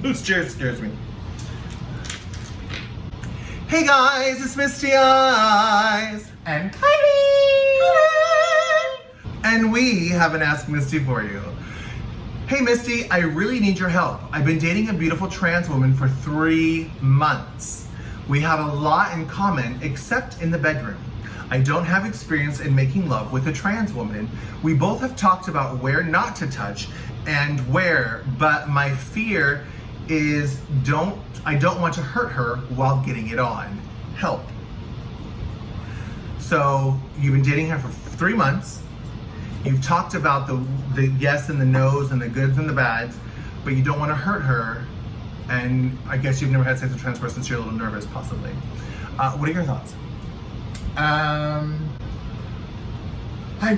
This chair scares me. Hey guys, it's MistyEyez. And Kylie! And we have an Ask Misty for you. Hey Misty, I really need your help. I've been dating a beautiful trans woman for 3 months. We have a lot in common except in the bedroom. I don't have experience in making love with a trans woman. We both have talked about where not to touch and where, but my fear is I don't want to hurt her while getting it on. Help. So you've been dating her for 3 months. You've talked about the yes and the no's and the goods and the bads, but you don't want to hurt her. And I guess you've never had sex with a trans person, so you're a little nervous, possibly. What are your thoughts? I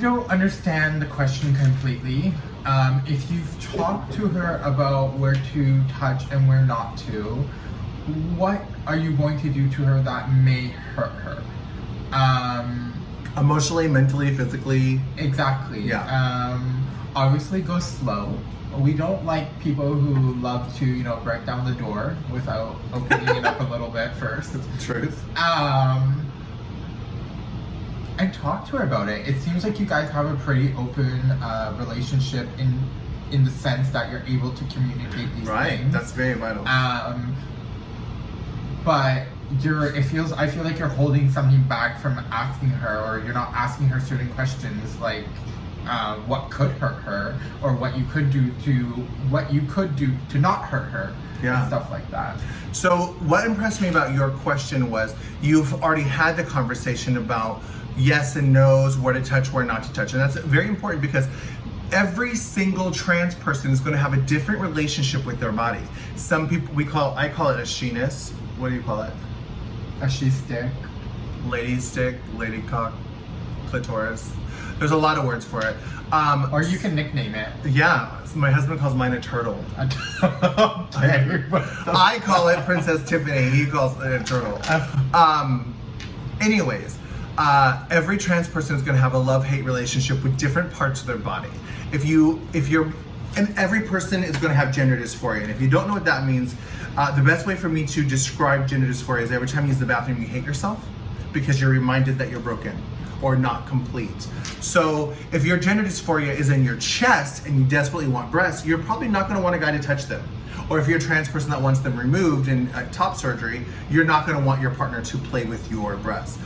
don't understand the question completely. If you've talked to her about where to touch and where not to, what are you going to do to her that may hurt her? Emotionally, mentally, physically. Exactly. Yeah. Obviously go slow. We don't like people who love to, break down the door without opening it up a little bit first. Truth. And talk to her about it. It seems like you guys have a pretty open relationship in the sense that you're able to communicate these things. Right, that's very vital. But I feel like you're holding something back from asking her, or you're not asking her certain questions like what could hurt her, or what you could do to not hurt her. Yeah. And stuff like that. So what impressed me about your question was you've already had the conversation about yes and no's, where to touch, where not to touch. And that's very important because every single trans person is going to have a different relationship with their body. Some people, I call it a she-ness. What do you call it? A she-stick. Lady stick, lady cock, clitoris. There's a lot of words for it. Or you can nickname it. Yeah, my husband calls mine a turtle. I call it Princess Tiffany. He calls it a turtle. Anyways, every trans person is going to have a love-hate relationship with different parts of their body. And every person is going to have gender dysphoria. And if you don't know what that means, the best way for me to describe gender dysphoria is every time you use the bathroom, you hate yourself because you're reminded that you're broken or not complete. So if your gender dysphoria is in your chest and you desperately want breasts, you're probably not going to want a guy to touch them. Or if you're a trans person that wants them removed in top surgery, you're not going to want your partner to play with your breasts.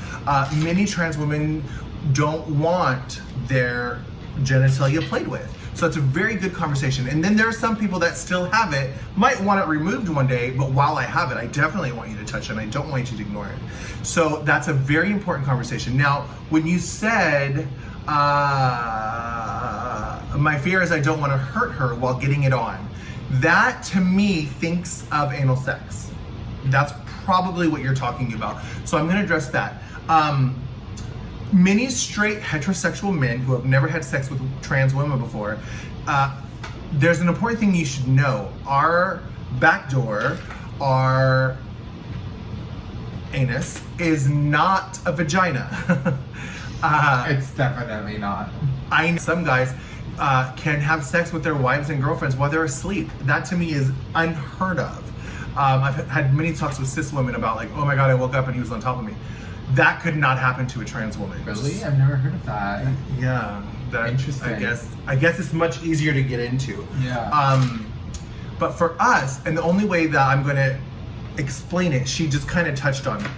Many trans women don't want their genitalia played with. So it's a very good conversation. And then there are some people that still have it, might want it removed one day, but while I have it, I definitely want you to touch it and I don't want you to ignore it. So that's a very important conversation. Now, when you said, my fear is I don't want to hurt her while getting it on, that to me thinks of anal sex. That's probably what you're talking about. So I'm gonna address that. Many straight heterosexual men who have never had sex with trans women before, there's an important thing you should know. Our back door, our anus, is not a vagina. It's definitely not. I know some guys can have sex with their wives and girlfriends while they're asleep. That to me is unheard of. I've had many talks with cis women about like, oh my God, I woke up and he was on top of me. That could not happen to a trans woman. Really? I've never heard of that. Yeah. That, interesting. I guess it's much easier to get into. Yeah. But for us, and the only way that I'm gonna explain it, she just kind of touched on it.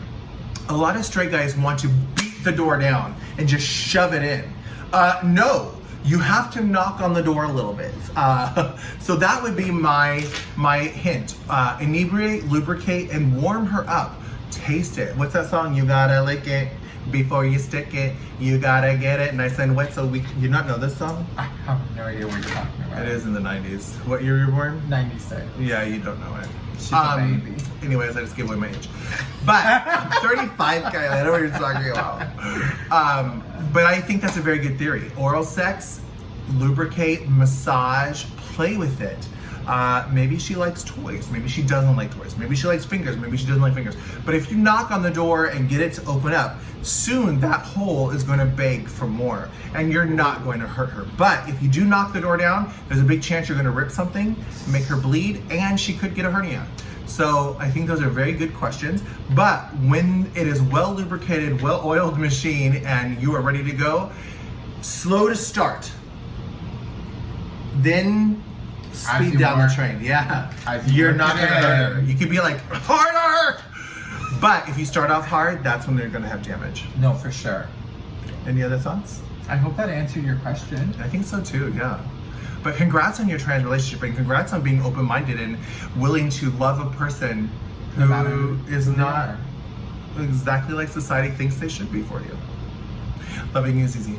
A lot of straight guys want to beat the door down and just shove it in. No, you have to knock on the door a little bit. So that would be my hint. Inebriate, lubricate, and warm her up. Taste it. What's that song? You gotta lick it before you stick it. You gotta get it nice and wet. So you not know this song? I have no idea what you're talking about. It is in the 90s. What year were you born? 96. Yeah, you don't know it. She's a baby. Anyways, I just gave away my age. But I'm 35, Kylie. I know what you're talking about. But I think that's a very good theory. Oral sex, lubricate, massage, play with it. Maybe she likes toys. Maybe she doesn't like toys. Maybe she likes fingers. Maybe she doesn't like fingers. But if you knock on the door and get it to open up, soon that hole is going to beg for more, and you're not going to hurt her. But if you do knock the door down, there's a big chance you're going to rip something, make her bleed, and she could get a hernia. So I think those are very good questions. But when it is well lubricated, well oiled machine, and you are ready to go, slow to start. Then speed down the train. Yeah. You're not going to hurt her. You could be like, harder! But if you start off hard, that's when they're going to have damage. No, for sure. Any other thoughts? I hope that answered your question. I think so too, yeah. But congrats on your trans relationship, and congrats on being open-minded and willing to love a person who is not exactly like society thinks they should be for you. Loving you, Zizi.